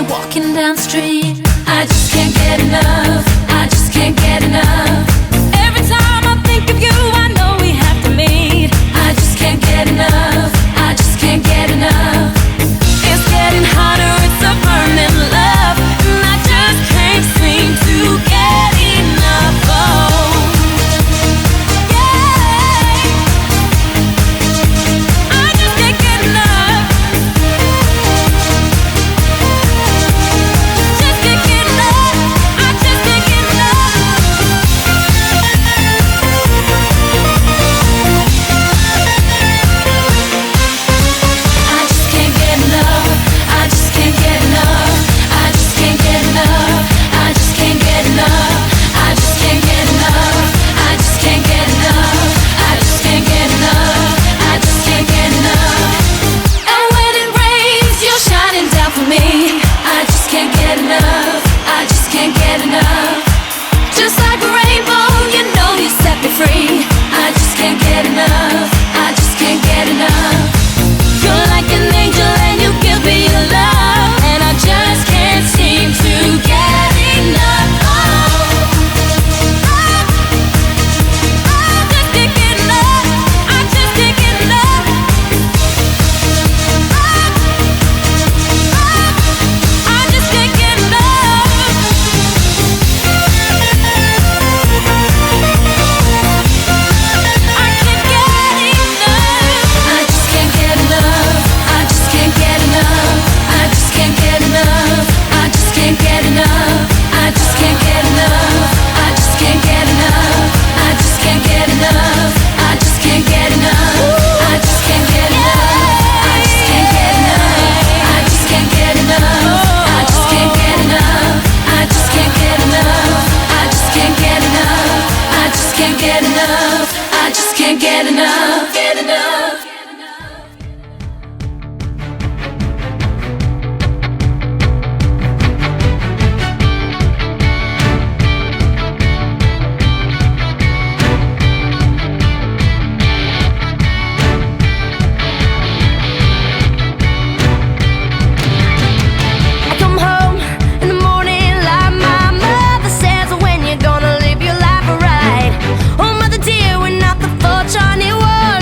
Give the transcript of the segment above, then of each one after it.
we're walking down the street. I just can't get enough. I just can't get enough. Every time I think of you, I know we have to meet. I just can't get enough. I just can't get enough. It's getting hotter, it's a burning love, and I just can't seem to get enough. Oh, yeah, I just can't get enough. Just can't get enough. I just can't get enough. I just can't get enough. I just can't get enough. I just can't get enough. I just can't get enough. I just can't get enough. I just can't get enough. I just can't get enough. I just can't get enough. And when it rains, you're shining down for me. I just can't get enough. I just can't get enough. Just like a rainbow, you know you set me free. I just can't get enough. I just can't get enough. You're like an angel and you give me your love, and I just can't seem to get enough. Oh, I just can't get enough. I just can't get enough. I just can't get enough. I can't get enough. I just can't get enough. I just can't get enough. I just can't get enough. I just can't get enough. I just can't get enough. I just can't get enough. I just can't get enough. I just can't get enough. I just can't get enough. I just can't get enough. I just can't get enough. I just can't get enough. I just can't get enough. I just can't get enough. I just can't get enough. I just can't get enough. Get enough. I come home in the morning like my mother says, when you're gonna live your life right. Oh, mother dear, we're not the fortunate ones.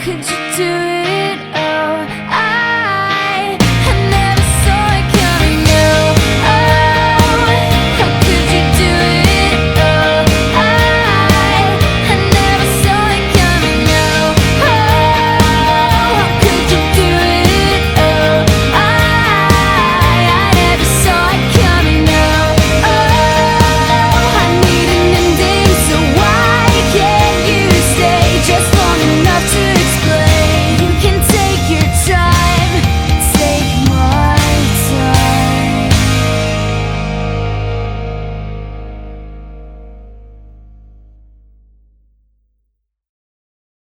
Could you